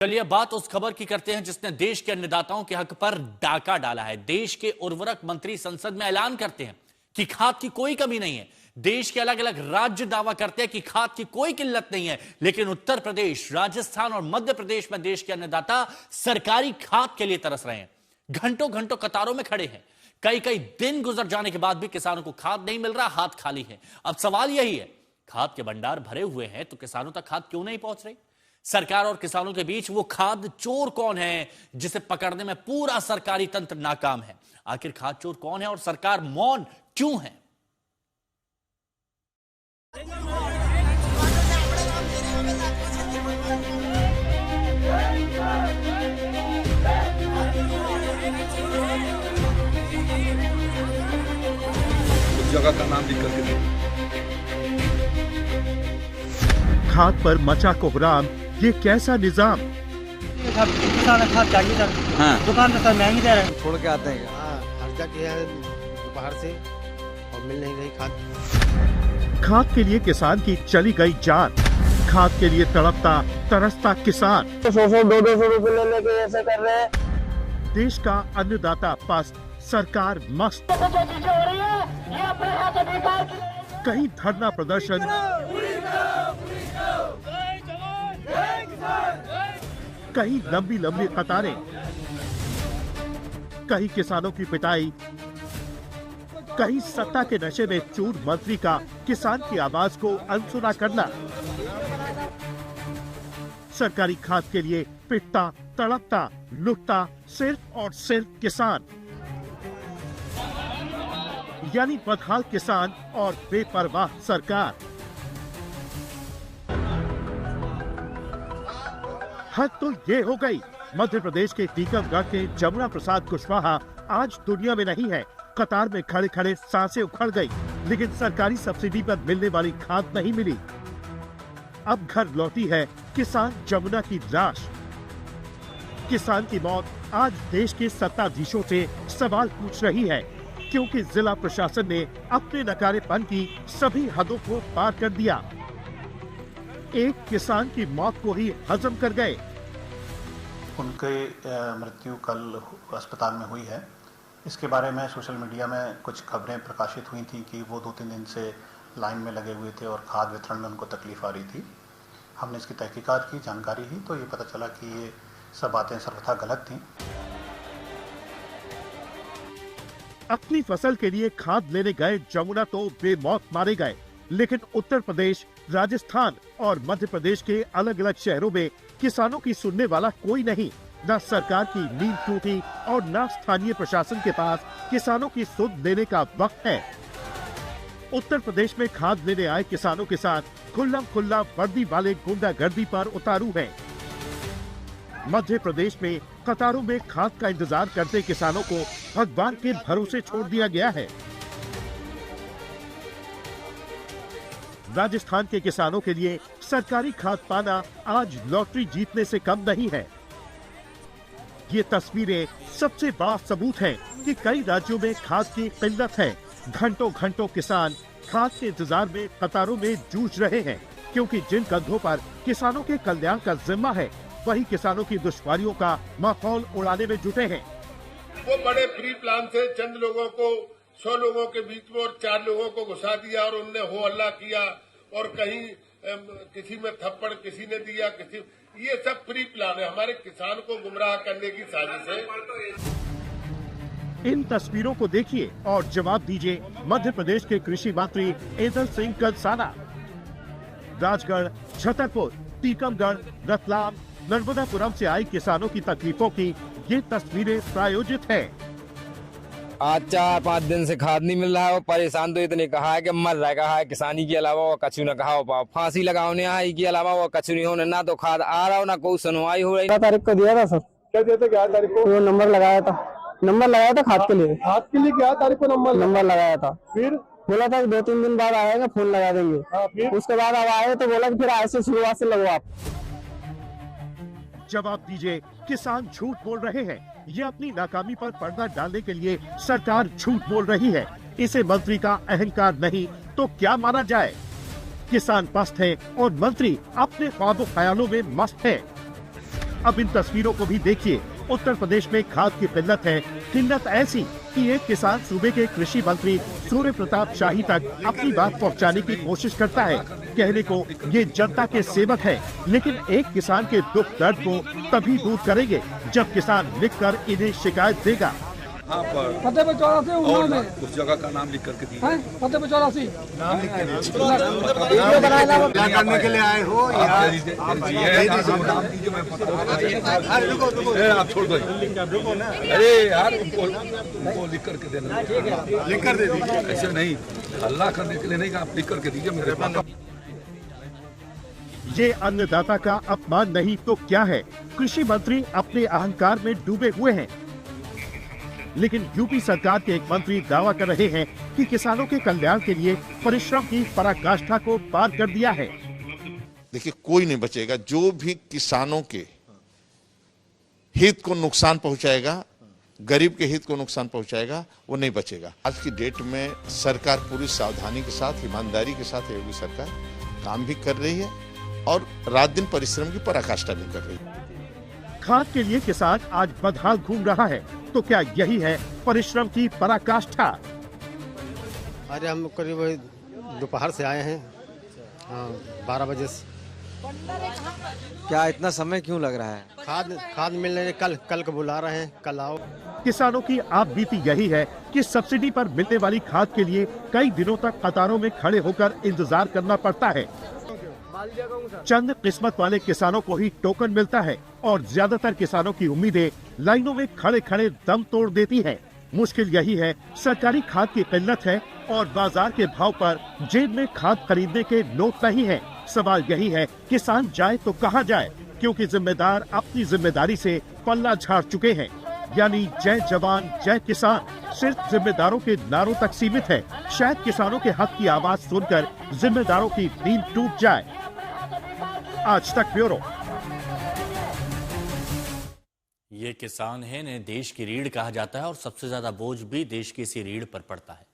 चलिए बात उस खबर की करते हैं जिसने देश के अन्नदाताओं के हक पर डाका डाला है। देश के उर्वरक मंत्री संसद में ऐलान करते हैं कि खाद की कोई कमी नहीं है। देश के अलग अलग राज्य दावा करते हैं कि खाद की कोई किल्लत नहीं है, लेकिन उत्तर प्रदेश, राजस्थान और मध्य प्रदेश में देश के अन्नदाता सरकारी खाद के लिए तरस रहे हैं। घंटों घंटों कतारों में खड़े हैं। कई कई दिन गुजर जाने के बाद भी किसानों को खाद नहीं मिल रहा, हाथ खाली है। अब सवाल यही है, खाद के भंडार भरे हुए हैं तो किसानों तक खाद क्यों नहीं पहुंच रही? सरकार और किसानों के बीच वो खाद चोर कौन है जिसे पकड़ने में पूरा सरकारी तंत्र नाकाम है? आखिर खाद चोर कौन है और सरकार मौन क्यों है? उस जगह का नाम लिख करके दे। खाद पर मचा कोहराम, ये कैसा निजाम? किसान खाद चाहिए सर। हाँ। दुकान में सर महंगी दे रहे हैं। छोड़ के आते हैं। हर जगह है बाहर से और मिल नहीं रही खाद। खाद के लिए किसान की चली गई जान, खाद के लिए तड़पता तरसता किसान। 100-200 रुपए ले लेके ऐसे कर रहे हैं। देश का अन्नदाता पस्त, सरकार मस्त। कहीं धरना प्रदर्शन, कहीं लंबी लंबी कतारें, कहीं किसानों की पिटाई, कहीं सत्ता के नशे में चूर मंत्री का किसान की आवाज को अनसुना करना। सरकारी खाद के लिए पिटता तड़पता लुटता सिर्फ और सिर्फ किसान, यानी बदहाल किसान और बेपरवाह सरकार। हद तो ये हो गई। मध्य प्रदेश के टीकमगढ़ के जमुना प्रसाद कुशवाहा आज दुनिया में नहीं है। कतार में खड़े खड़े सांसें उखड़ गई, लेकिन सरकारी सब्सिडी पर मिलने वाली खाद नहीं मिली। अब घर लौटी है किसान जमुना की लाश। किसान की मौत आज देश के सत्ताधीशों से सवाल पूछ रही है, क्योंकि जिला प्रशासन ने अपने नकारेपन की सभी हदों को पार कर दिया। एक किसान की मौत को ही हजम कर गए। उनके मृत्यु कल अस्पताल में हुई है। इसके बारे में सोशल मीडिया में कुछ खबरें प्रकाशित हुई थी कि वो 2-3 दिन से लाइन में लगे हुए थे और खाद वितरण में उनको तकलीफ आ रही थी। हमने इसकी तहकीकात की, जानकारी ली तो ये पता चला कि ये सब बातें सर्वथा गलत थी। अपनी फसल के लिए खाद लेने गए जमुना तो बेमौत मारे गए, लेकिन उत्तर प्रदेश, राजस्थान और मध्य प्रदेश के अलग अलग शहरों में किसानों की सुनने वाला कोई नहीं। न सरकार की नींद टूटी और न स्थानीय प्रशासन के पास किसानों की सुध लेने का वक्त है। उत्तर प्रदेश में खाद लेने आए किसानों के साथ खुल्लम खुल्ला वर्दी वाले गुंडागर्दी पर उतारू हैं। मध्य प्रदेश में कतारों में खाद का इंतजार करते किसानों को भगवान के भरोसे छोड़ दिया गया है। राजस्थान के किसानों के लिए सरकारी खाद पाना आज लॉटरी जीतने से कम नहीं है। ये तस्वीरें सबसे बड़ा सबूत है कि कई राज्यों में खाद की किल्लत है। घंटों घंटों किसान खाद के इंतजार में कतारों में जूझ रहे हैं, क्योंकि जिन कंधों पर किसानों के कल्याण का जिम्मा है, वही किसानों की दुश्वारियों का माहौल उड़ाने में जुटे हैं। वो बड़े प्री प्लान से चंद लोगों को 100 लोगों के बीच में और 4 लोगों को घुसा दिया और उनने हो हल्ला किया और कहीं किसी में थप्पड़ किसी ने दिया, ये सब प्री प्लान है। हमारे किसान को गुमराह करने की साजिश है। इन तस्वीरों को देखिए और जवाब दीजिए मध्य प्रदेश के कृषि मंत्री इंदर सिंह कंसाना। राजगढ़, छतरपुर, टीकमगढ़, रतलाम, नर्मदापुरम से आई किसानों की तकलीफों की ये तस्वीरें प्रायोजित है। आज 4-5 दिन से खाद नहीं मिल रहा है और परेशान तो इतने कहा है कि मर रहा है। किसानी के अलावा वो कछु न कहा हो पाओ, फांसी लगाने आई के अलावा वो कछु नहीं होने, ना तो खाद आ रहा हो ना कोई सुनवाई हो रही। 11 तारीख को दिया था सर। क्या देते 11 तारीख को? वो नंबर लगाया था खाद के लिए। खाद के लिए 11 तारीख को नंबर लगाया था। फिर बोला था 2-3 दिन बाद आएगा, फोन लगा देंगे। फिर उसके बाद अब आए तो बोला कि फिर ऐसे शुरुआत से लगो आप। जवाब दीजिए, किसान झूठ बोल रहे हैं। ये अपनी नाकामी पर पर्दा डालने के लिए सरकार झूठ बोल रही है। इसे मंत्री का अहंकार नहीं तो क्या माना जाए? किसान पस्त है और मंत्री अपने ख्वाबों ख्यालों में मस्त है। अब इन तस्वीरों को भी देखिए। उत्तर प्रदेश में खाद की किल्लत है, किल्लत ऐसी कि एक किसान सूबे के कृषि मंत्री सूर्य प्रताप शाही तक अपनी बात पहुंचाने की कोशिश करता है। कहने को ये जनता के सेवक है, लेकिन एक किसान के दुख दर्द को तभी दूर करेंगे जब किसान लिखकर इन्हें शिकायत देगा। यहाँ पर फतेहपुर चौरासी और उस जगह का नाम लिख करके दिया। फतेहपुर चौरासी करने के लिए आए हो नाम दीजिए, मैं आप छोड़ दो। अरे यार उनको लिख करके देना, लिख कर दे दीजिए। ऐसे नहीं, हल्ला करने के लिए नहीं, आप लिख करके दीजिए मेरे पास। ये अन्नदाता का अपमान नहीं तो क्या है? कृषि मंत्री अपने अहंकार में डूबे हुए हैं, लेकिन यूपी सरकार के एक मंत्री दावा कर रहे हैं कि किसानों के कल्याण के लिए परिश्रम की पराकाष्ठा को पार कर दिया है। देखिए, कोई नहीं बचेगा जो भी किसानों के हित को नुकसान पहुंचाएगा, गरीब के हित को नुकसान पहुंचाएगा, वो नहीं बचेगा। आज की डेट में सरकार पूरी सावधानी के साथ, ईमानदारी के साथ योगी सरकार काम भी कर रही है और रात दिन परिश्रम की पराकाष्ठा भी कर रही है। खाद के लिए किसान आज बदहाल घूम रहा है, तो क्या यही है परिश्रम की पराकाष्ठा? अरे हम करीब दोपहर से आए हैं, 12 बजे से। क्या इतना समय क्यों लग रहा है? खाद मिलने कल को बुला रहे हैं, कल आओ। किसानों की आप बीती यही है कि सब्सिडी पर मिलने वाली खाद के लिए कई दिनों तक कतारों में खड़े होकर इंतजार करना पड़ता है। चंद किस्मत वाले किसानों को ही टोकन मिलता है और ज्यादातर किसानों की उम्मीदें लाइनों में खड़े खड़े दम तोड़ देती हैं। मुश्किल यही है, सरकारी खाद की किल्लत है और बाजार के भाव पर जेब में खाद खरीदने के नोट नहीं है। सवाल यही है, किसान जाए तो कहां जाए, क्योंकि जिम्मेदार अपनी जिम्मेदारी से पल्ला झाड़ चुके हैं। यानी जय जवान जय किसान सिर्फ जिम्मेदारों के नारों तक सीमित है। शायद किसानों के हक की आवाज सुनकर जिम्मेदारों की नींद टूट जाए। आज तक ब्यूरो। ये किसान है, इन्हें देश की रीढ़ कहा जाता है और सबसे ज्यादा बोझ भी देश की इसी रीढ़ पर पड़ता है।